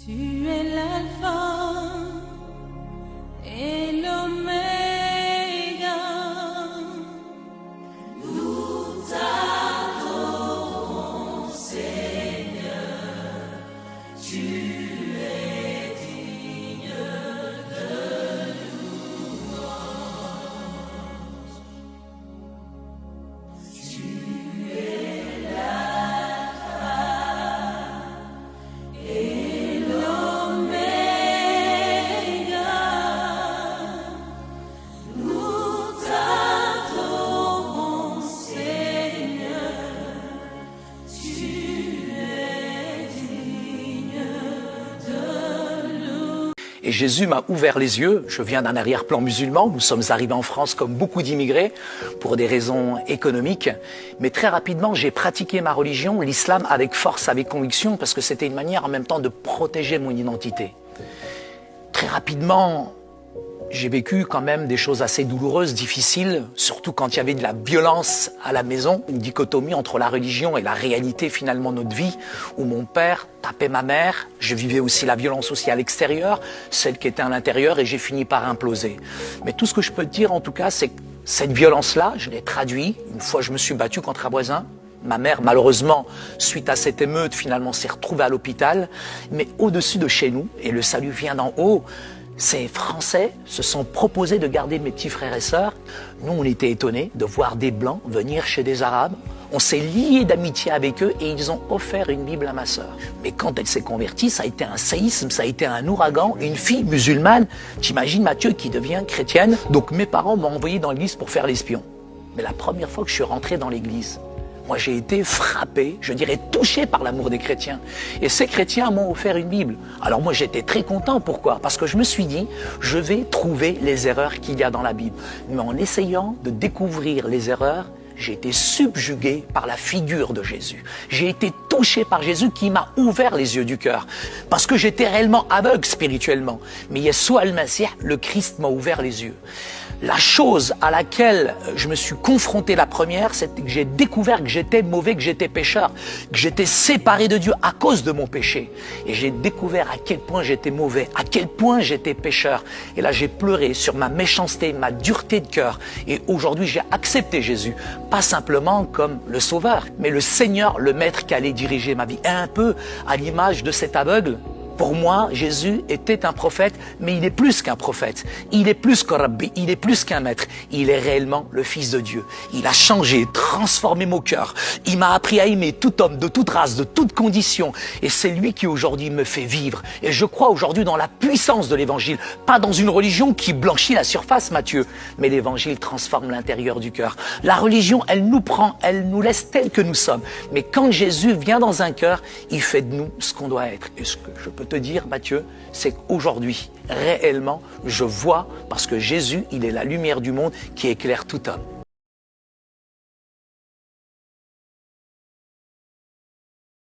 Tu es l'alpha et l'oméga. Nous t'adorons, Seigneur. Tu es digne de louange. Tu es l'alpha et l'oméga. Nous t'adorons, Seigneur. Tu es digne de louange. Et Jésus m'a ouvert les yeux. Je viens d'un arrière-plan musulman. Nous sommes arrivés en France comme beaucoup d'immigrés pour des raisons économiques. Mais très rapidement, j'ai pratiqué ma religion, l'islam, avec force, avec conviction, parce que c'était une manière en même temps de protéger mon identité. Très rapidement, j'ai vécu quand même des choses assez douloureuses, difficiles, surtout quand il y avait de la violence à la maison, une dichotomie entre la religion et la réalité finalement de notre vie, où mon père tapait ma mère, je vivais aussi la violence aussi à l'extérieur, celle qui était à l'intérieur, et j'ai fini par imploser. Mais tout ce que je peux te dire en tout cas, c'est que cette violence-là, je l'ai traduit. Une fois, je me suis battu contre un voisin. Ma mère, malheureusement, suite à cette émeute, finalement, s'est retrouvée à l'hôpital. Mais au-dessus de chez nous, et le salut vient d'en haut, ces Français se sont proposés de garder mes petits frères et sœurs. Nous, on était étonnés de voir des Blancs venir chez des Arabes. On s'est liés d'amitié avec eux et ils ont offert une Bible à ma sœur. Mais quand elle s'est convertie, ça a été un séisme, ça a été un ouragan. Une fille musulmane, t'imagines Mathieu, qui devient chrétienne. Donc mes parents m'ont envoyé dans l'église pour faire l'espion. Mais la première fois que je suis rentré dans l'église, moi, j'ai été frappé, je dirais touché par l'amour des chrétiens. Et ces chrétiens m'ont offert une Bible. Alors moi, j'étais très content. Pourquoi? Parce que je me suis dit, je vais trouver les erreurs qu'il y a dans la Bible. Mais en essayant de découvrir les erreurs, j'ai été subjugué par la figure de Jésus. J'ai été touché par Jésus qui m'a ouvert les yeux du cœur. Parce que j'étais réellement aveugle spirituellement. Mais Yeshua al-Masih, le Christ, m'a ouvert les yeux. La chose à laquelle je me suis confronté la première, c'est que j'ai découvert que j'étais mauvais, que j'étais pécheur, que j'étais séparé de Dieu à cause de mon péché. Et j'ai découvert à quel point j'étais mauvais, à quel point j'étais pécheur. Et là, j'ai pleuré sur ma méchanceté, ma dureté de cœur. Et aujourd'hui, j'ai accepté Jésus, pas simplement comme le Sauveur, mais le Seigneur, le Maître qui allait diriger ma vie. Et un peu à l'image de cet aveugle. Pour moi, Jésus était un prophète, mais il est plus qu'un prophète. Il est plus qu'un rabbi, il est plus qu'un maître. Il est réellement le Fils de Dieu. Il a changé, transformé mon cœur. Il m'a appris à aimer tout homme, de toute race, de toute condition. Et c'est lui qui aujourd'hui me fait vivre. Et je crois aujourd'hui dans la puissance de l'Évangile. Pas dans une religion qui blanchit la surface, Matthieu. Mais l'Évangile transforme l'intérieur du cœur. La religion, elle nous prend, elle nous laisse tels que nous sommes. Mais quand Jésus vient dans un cœur, il fait de nous ce qu'on doit être. Et ce que je peux te dire, Matthieu, c'est qu'aujourd'hui, réellement, je vois, parce que Jésus, il est la lumière du monde qui éclaire tout homme.